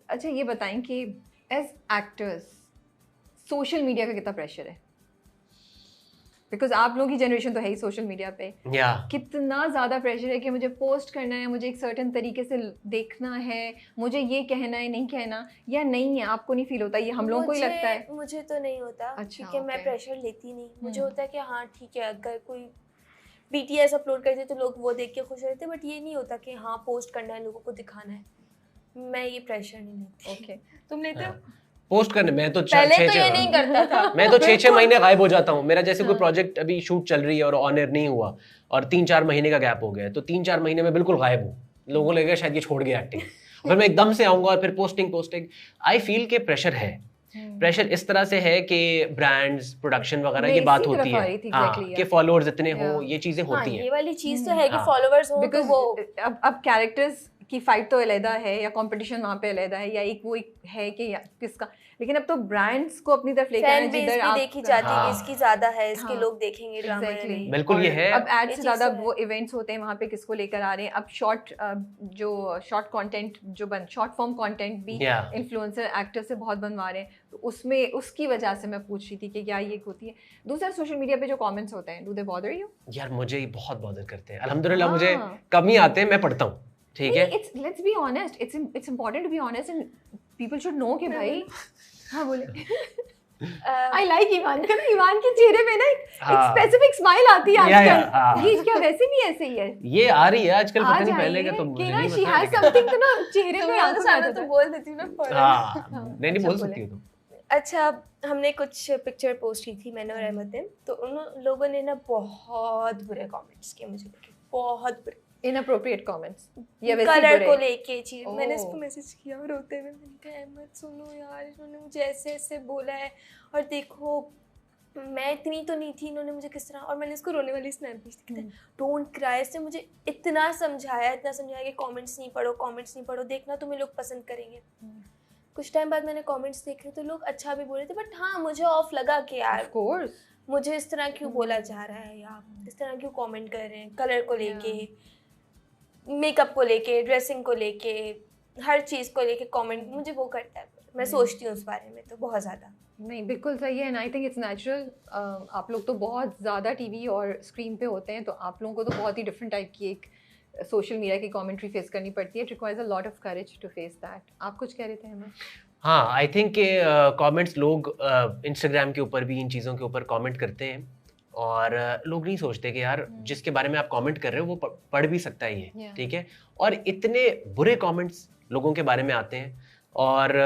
अच्छा ये बताएं कि एज एक्टर्स सोशल मीडिया का कितना प्रेशर है? बिकॉज आप लोगों की जनरेशन तो है ही सोशल मीडिया पे, कितना ज़्यादा प्रेशर है कि मुझे पोस्ट करना है, मुझे एक सर्टेन तरीके से देखना है, मुझे ये कहना है, नहीं कहना, या नहीं है? आपको नहीं फील होता? ये हम लोगों को ही लगता है। मुझे तो नहीं होता, क्योंकि मैं प्रेशर लेती नहीं। मुझे होता है कि हाँ ठीक है, अगर कोई BTS अपलोड करते तो लोग वो देख के खुश रहते, बट ये नहीं होता कि हाँ पोस्ट करना है, लोगों को दिखाना है। मैं ये प्रेशर नहीं लेती। ओके, तुम लेते हो? पोस्ट करने में तो पहले तो ये नहीं करता था। मैं तो 6-6 महीने गायब हो जाता हूँ। मेरा जैसे कोई प्रोजेक्ट अभी शूट चल रही है और ऑन एयर नहीं हुआ और 3-4 महीने का गैप हो गया, तो 3-4 महीने में बिल्कुल गायब हूँ। लोगों को लगेगा शायद ये छोड़ गया एक्टिंग, फिर मैं एकदम से आऊंगा और फिर पोस्टिंग। आई फील के प्रेशर है। प्रेशर इस तरह से है कि ब्रांड्स, प्रोडक्शन वगैरह की बात होती है कि फॉलोअर्स इतने हो, ये चीजें होती हैं। ये वाली चीज तो है कि फॉलोअर्स हो, तो वो अब कैरेक्टर्स की फाइट तो अलग है, या कंपटीशन वहाँ पे अलग है, या एक वो एक है कि किसका, लेकिन अब तो ब्रांड्स को अपनी तरफ लेकर आना, जिधर आप देखी जाती है, इसकी ज्यादा है, इसके लोग देखेंगे ड्रामा में। बिल्कुल ये है। अब एड से ज्यादा वो इवेंट्स होते हैं, वहाँ पे किसको लेकर आ रहे हैं। अब short content short form content भी इन्फ्लुएंसर एक्टर से बहुत बनवा रहे हैं, तो उसमें उसकी वजह से मैं पूछ रही थी कि क्या ये होती है। दूसरा, सोशल मीडिया पे जो कमेंट्स होते हैं, डू दे बॉदर यू? यार मुझे बहुत बॉदर करते हैं। अल्हम्दुलिल्लाह मुझे कम ही आते हैं, मैं पढ़ता हूँ, ठीक है। Let's be honest, it's important to be honest and people should know कि भाई हाँ बोले आई लाइक ईमान का, ईमान के चेहरे पे ना एक स्पेसिफिक स्माइल आती है आजकल। ये क्या वैसे भी ऐसे ही है? ये आ रही है आजकल, पता नहीं पहले का तो मुझे नहीं पता। शी हैज समथिंग तो ना चेहरे पे आंसू सामने तो बोल देती हूं ना। हां नहीं बोल सकती हो तुम। अच्छा, हमने कुछ पिक्चर पोस्ट की थी मैंने और अहमद ने, तो उन लोगों ने ना बहुत बुरे कमेंट्स किए मुझे, बहुत बुरे इनअप्रोप्रिएट कमेंट्स, या कलर को लेके चीज। मैंने इसको मैसेज किया रोते हुए, मैंने कहा अहमद सुनो यार, इन्होंने मुझे ऐसे ऐसे बोला है, और देखो मैं इतनी तो नहीं थी, इन्होंने मुझे किस तरह। और मैंने इसको रोने वाली स्नैप भेजी थी, डोंट क्राई से मुझे इतना समझाया कि कमेंट्स नहीं पढ़ो, देखना तुम्हें लोग पसंद करेंगे। कुछ टाइम बाद मैंने कमेंट्स देखे तो लोग अच्छा भी बोले थे, बट हाँ मुझे ऑफ लगा कि यार ऑफ कोर्स मुझे इस तरह क्यों बोला जा रहा है, या इस तरह क्यों कमेंट कर रहे हैं, कलर को लेके, मेकअप को लेके, ड्रेसिंग को लेके, हर चीज़ को लेके कमेंट मुझे वो करता है। मैं सोचती हूँ उस बारे में तो बहुत ज़्यादा। नहीं बिल्कुल सही है, and I think it's natural. आप लोग तो बहुत ज़्यादा टीवी और स्क्रीन पे होते हैं, तो आप लोगों को तो बहुत ही डिफरेंट टाइप की एक सोशल मीडिया की कमेंट्री फेस करनी पड़ती है। It requires a lot of courage to face that. आप कुछ कह रहे थे हमें? हाँ, आई थिंक कमेंट्स लोग इंस्टाग्राम के ऊपर भी इन चीज़ों के ऊपर कमेंट करते हैं, और लोग नहीं सोचते कि यार जिसके बारे में आप कमेंट कर रहे हो वो पढ़ भी सकता है ये, ठीक है। और इतने बुरे कमेंट्स लोगों के बारे में आते हैं, और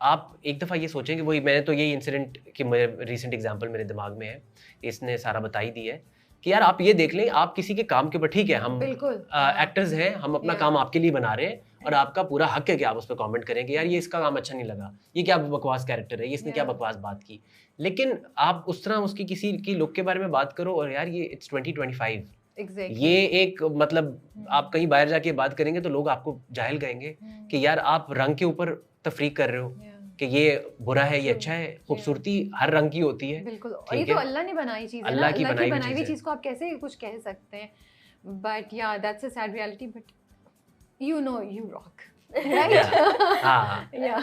आप एक दफ़ा ये सोचें कि वही, मैंने तो यही इंसिडेंट कि मेरे रिसेंट एग्जांपल मेरे दिमाग में है, इसने सारा बताई दी है कि यार आप ये देख लें, आप किसी के काम के ऊपर, ठीक है हम एक्टर्स हैं, हम अपना काम आपके लिए बना रहे हैं, और आपका पूरा हक है कि आप उस पर कमेंट करें कि यार ये इसका काम अच्छा नहीं लगा, ये क्या बकवास कैरेक्टर है, ये इसने क्या बकवास बात की। लेकिन आप उस तरह उसकी किसी की लुक के बारे में बात करो, और यार ये इट्स 2025, ये एक मतलब आप कहीं बाहर जाके बात करेंगे तो लोग आपको जाहिल कहेंगे कि यार आप रंग के ऊपर तफरीक कर रहे हो, कि ये बुरा है, ये अच्छा है। खूबसूरती हर रंग की होती है, बिल्कुल, और ये तो अल्लाह ने बनाई चीज़ है, अल्लाह की बनाई हुई चीज़ को आप कैसे कुछ कह सकते हैं। बट या that's a sad reality, but you know you rock.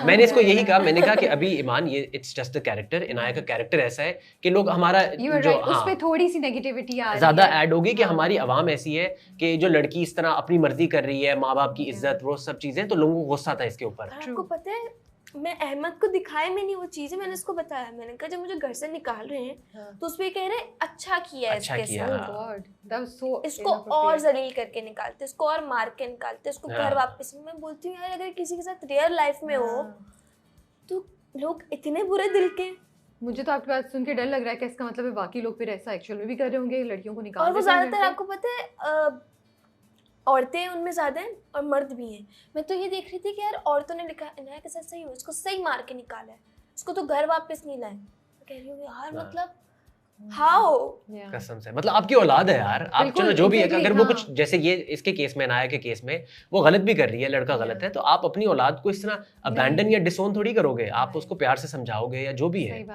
मैंने इसको यही कहा, मैंने कहा कि अभी ईमान ये it's just the character, Inaya का कैरेक्टर ऐसा है कि लोग हमारा जो उस पे थोड़ी सी नेगेटिविटी आ रही है, ज्यादा ऐड होगी कि हमारी आवाम ऐसी है कि जो लड़की इस तरह अपनी मर्जी कर रही है, माँ बाप की इज्जत, वो सब चीजें, तो लोगों को गुस्सा था इसके ऊपर। आपको पता है मैं अहमद को दिखाया में नहीं वो चीजें, मैंने उसको बताया, मैंने कहा जब मुझे घर से निकाल रहे हैं तो उस पे कह रहे हैं अच्छा किया है, इसके साथ इसको और जलील करके निकालते, इसको और मार के निकालते, इसको घर वापस। मैं बोलती हूँ यार अगर किसी के साथ रियल लाइफ में हो तो लोग इतने बुरे दिल के। मुझे तो आपकी बात सुन के डर लग रहा है कि इसका मतलब है बाकी लोग फिर ऐसा एक्चुअल में भी कर रहे होंगे, लड़कियों को निकाल। और वो ज्यादातर आपको पता है औरतें उनमें ज्यादा हैं और मर्द भी हैं। मैं तो ये देख रही थी कि यार औरतों ने लिखा इनाया के साथ सही हो, इसको सही मार के निकाला है, इसको तो घर वापस नहीं लाए। कह रही हूँ यार मतलब हाउ, कसम से, मतलब आपकी औलाद है यार, आप चलो जो भी है, अगर वो कुछ जैसे ये इसके केस में, इनाया के केस में वो गलत भी कर रही है, लड़का गलत है, तो आप अपनी औलाद को इस तरह अबैंडन या डिसोन थोड़ी करोगे, आप उसको प्यार से समझाओगे या जो भी है।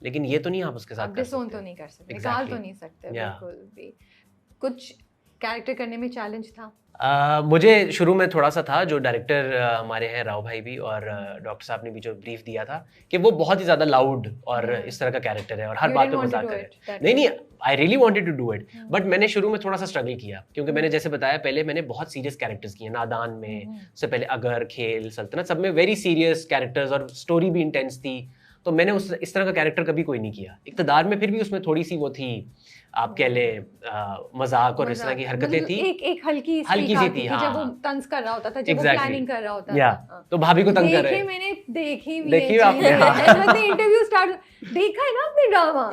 लेकिन ये तो नहीं आप उसके साथ डिसोन तो नहीं कर सकते, निकाल तो नहीं सकते बिल्कुल भी। कुछ कैरेक्टर करने में चैलेंज था? मुझे शुरू में थोड़ा सा था, जो डायरेक्टर हमारे हैं राव भाई भी और डॉक्टर साहब ने भी जो ब्रीफ दिया था कि वो बहुत ही ज़्यादा लाउड और इस तरह का कैरेक्टर है और हर बात पे मजाक करे। नहीं, I really wanted to do it, but मैंने शुरू में थोड़ा सा स्ट्रगल किया क्योंकि मैंने जैसे बताया पहले मैंने बहुत सीरियस कैरेक्टर्स किए, नादान में, उससे पहले अगर, खेल, सल्तनत, सब में वेरी सीरियस कैरेक्टर्स और स्टोरी भी इंटेंस थी। तो मैंने इस तरह का कैरेक्टर कभी कोई नहीं किया। इक़्तिदार में फिर भी उसमें थोड़ी सी वो थी, आप कह ले मजाक और इस तरह की हरकतें थी, एक हल्की सी थी। हाँ, जब वो तंज कर रहा होता था, जब वो प्लानिंग कर रहा होता था, तो भाभी को तंग कर रहे हैं। मैंने देखी आपने इंटरव्यू स्टार्ट देखा है ना आपने ड्रामा?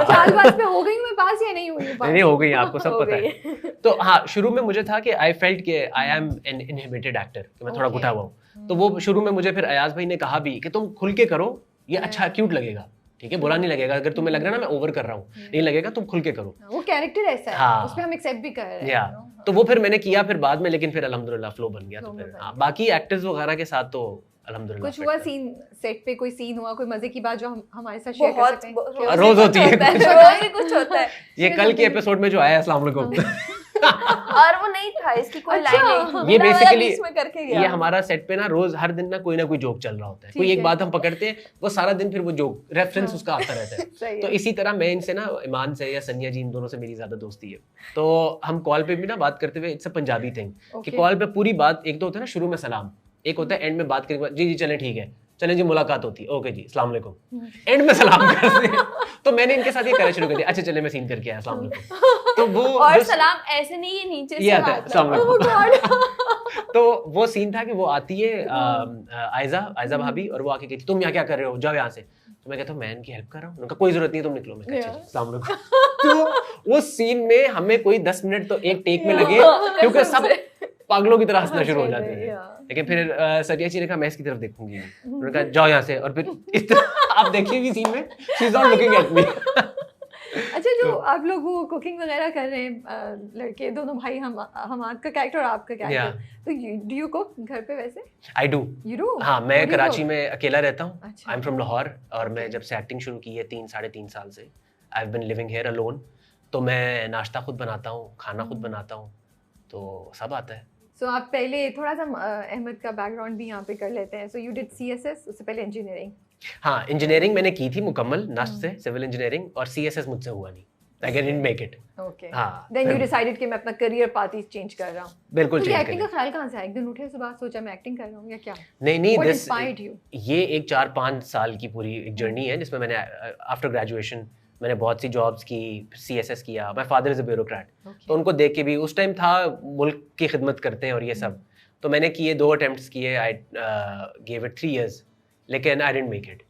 चालबाज पे हो गई मैं पास या नहीं हुई? नहीं हो गई, आपको सब पता है। तो हाँ, शुरू में मुझे था कि आई फेल्ट कि I am an inhibited actor, कि मैं थोड़ा घुटा हुआ हूँ। तो वो शुरू में मुझे फिर अयाज भाई ने कहा भी कि तुम खुल के करो, ये अच्छा क्यूट लगेगा, ठीक है, बुरा नहीं लगेगा। अगर तुम्हें लग रहा है ना मैं ओवर कर रहा हूँ, नहीं लगेगा, तुम खुल के करो, वो कैरेक्टर ऐसा है। हाँ, उसमें हम एक्सेप्ट भी कर रहे हैं। तो वो फिर मैंने किया फिर बाद में, लेकिन फिर अल्हम्दुलिल्लाह फ्लो बन गया। तो फिर बाकी एक्टर्स वगैरह के साथ तो अल्हम्दुलिल्लाह। कुछ हुआ सीन, सेट पे कोई सीन हुआ, कोई मजे की बात जो हम हमारे साथ शेयर कर सकते हैं? रोज होती है, कुछ होता है। ये कल के एपिसोड में जो आया, अस्सलाम वालेकुम, और वो नहीं था, इसकी कोई लाइन नहीं। ये बेसिकली ये हमारा सेट पे ना रोज हर दिन ना कोई जोक चल रहा होता है। कोई एक बात हम पकड़ते हैं, वो सारा दिन फिर वो जोक रेफरेंस उसका आता रहता है। तो इसी तरह मैं इनसे ना, ईमान से या सनिया जी, इन दोनों से मेरी ज्यादा दोस्ती है। तो हम कॉल पे भी ना बात करते हुए, इट्स अ पंजाबी थिंग कि कॉल पे पूरी बात, एक तो होता है ना शुरू में सलाम, एक होता है एंड में बात करके जी चलें ठीक है, चलें जी मुलाकात होती है, ओके जी अस्सलाम वालेकुम, एंड में सलाम करते हैं। तो मैंने इनके साथ ये करना शुरू कर दिया, अच्छा चले मैं सीन करके आया, अस्सलाम वालेकुम। तो वो और सलाम ऐसे नहीं, ये नीचे से आता है, अस्सलाम वालेकुम। तो वो सीन था कि वो आती है आयजा भाभी, और वो आके कहती तुम यहाँ क्या कर रहे हो, जाओ यहाँ से। तो मैं कहता हूँ मैं इनकी हेल्प कर रहा हूँ। उनका कोई जरूरत नहीं है, तुम निकलो। मैं कहता हूँ अस्सलाम वालेकुम। तो वो सीन में हमें कोई 10 मिनट तो एक टेक में लगे, क्योंकि सब पागलों की तरह हंसना शुरू हो जाते हैं। लेकिन फिर सरिया जी ने कहा मैं इसकी तरफ देखूंगी, उन्होंने कहा जाओ यहाँ से, और फिर इस तरह आप देखिएगी सीन में she is not looking at me. अच्छा, जो आप लोग वो कुकिंग वगैरह कर रहे हैं, लड़के दोनों भाई, हम आपका कैरेक्टर और आपका कैरेक्टर, तो डू यू कुक घर पे? वैसे आई डू। You do? हाँ, मैं कराची में अकेला रहता हूँ। आई एम फ्रॉम लाहौर, और मैं जब से एक्टिंग शुरू की है 3-3.5 साल से, I have been living here alone. तो मैं नाश्ता खुद बनाता हूँ, खाना खुद बनाता हूँ, तो सब आता है। So, आप पहले थोड़ा सा अहमद का बैकग्राउंड भी यहाँ पे कर लेते हैं। So you did CSS, उससे पहले इंजीनियरिंग? हाँ, इंजीनियरिंग मैंने की थी मुकम्मल नस्ट से, सिविल इंजीनियरिंग, और CSS मुझसे हुआ नहीं, I didn't make it. Okay. हाँ, Then you decided कि मैं अपना करियर पाथ ही चेंज कर रहा हूँ। बिल्कुल चेंज कर। एक्टिंग का ख्याल कहाँ से आया? एक दिन उठे सुबह सोचा मैं एक्टिंग कर रहा हूँ या क्या? नहीं, What inspired you? ये एक 4-5 साल की पूरी एक जर्नी है जिसमें मैंने आफ्टर ग्रेजुएशन मैंने बहुत सी जॉब्स की, CSS किया। My father is a bureaucrat, तो उनको देख के भी उस टाइम था मुल्क की खिदमत करते हैं और ये सब। तो मैंने किए 2 अटेम्प्ट्स किए, आई गेव इट 3 years, लेकिन आई डिडंट मेक इट।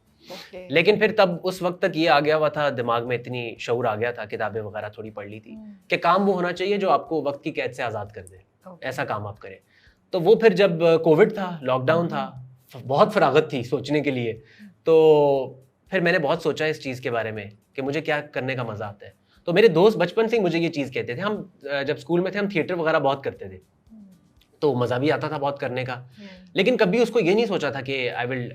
लेकिन फिर तब उस वक्त तक ये आ गया हुआ था दिमाग में, इतनी शऊर आ गया था, किताबें वगैरह थोड़ी पढ़ ली थी कि काम वो होना चाहिए जो आपको वक्त की कैद से आज़ाद कर दे, ऐसा काम आप करें। तो वो फिर जब कोविड था, लॉकडाउन था, बहुत फरागत थी सोचने के लिए, तो फिर मैंने बहुत सोचा इस चीज़ के बारे में कि मुझे क्या करने का मज़ा आता है। तो मेरे दोस्त बचपन से ही मुझे ये चीज़ कहते थे, हम जब स्कूल में थे हम थिएटर वगैरह बहुत करते थे, तो मज़ा भी आता था बहुत करने का, लेकिन कभी उसको ये नहीं सोचा था कि I will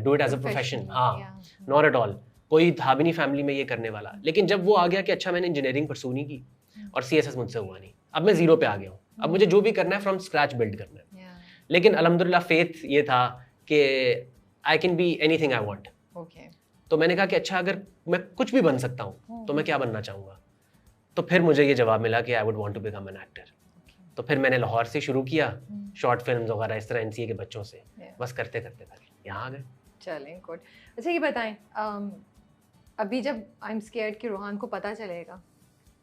do it as a profession. हाँ, नॉट एट ऑल, कोई था भी नहीं फैमिली में ये करने वाला। लेकिन जब वो आ गया कि अच्छा मैंने इंजीनियरिंग परसू नहीं की और CSS मुझसे हुआ नहीं, अब मैं 0 पे आ गया हूँ, अब मुझे जो भी करना है फ्रॉम स्क्रैच बिल्ड करना है। लेकिन अल्हम्दुलिल्लाह फेथ ये था कि I can be anything I want. तो मैंने कहा कि अच्छा अगर मैं कुछ भी बन सकता हूँ तो मैं क्या बनना चाहूँगा। तो फिर मुझे ये जवाब मिला कि I would want to become an actor. तो फिर मैंने लाहौर से शुरू किया, शॉर्ट फिल्म्स वगैरह इस तरह NCA के बच्चों से, बस करते करते यहाँ आ गए। चलें, गुड। अच्छा ये बताएं, अभी जब आई एम स्केयर्ड कि रोहान को पता चलेगा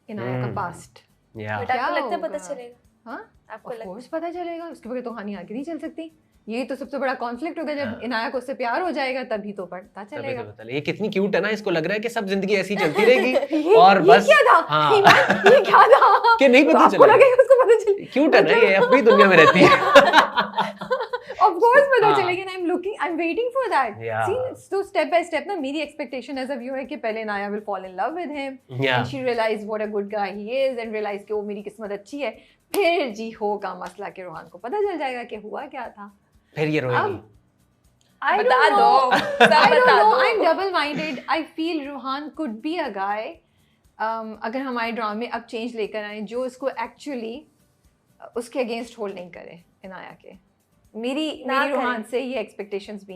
इनाया का पास्ट, क्या लगता है पता चलेगा? हाँ, आपको लगता है पता चलेगा? उसके बगैर तो कहानी आगे नहीं चल सकती। ये तो सबसे बड़ा कॉन्फ्लिक्ट होगा जब इनाया को उससे प्यार हो जाएगा, तभी तो पता चलेगा। ये कितनी क्यूट है ना, इसको लग रहा है कि सब जिंदगी ऐसी चलती रहेगी और बस। ये क्या था? हाँ। ये क्या था कि नहीं पता चलेगा, उसको पता चले। क्यूट है ना ये, अपनी दुनिया में रहती है। Of course पता चलेगा, I'm waiting for that. See, so step by step ना मेरी expectation as a viewer है कि पहले नाया will fall in love with him, and she realize what a good guy he is, and realize कि वो मेरी किस्मत अच्छी है। फिर जी होगा मसला कि रोहान को पता चल जाएगा कि हुआ क्या था। फिर ये रोएगी। I don't know. I'm double-minded. I feel Rohan could be a guy अगर हमारे ड्रामा में अब चेंज लेकर आए जो इसको एक्चुअली उसके अगेंस्ट होल्ड नहीं करे इनाया के, मेरी रूहान से ये एक्सपेक्टेशंस भी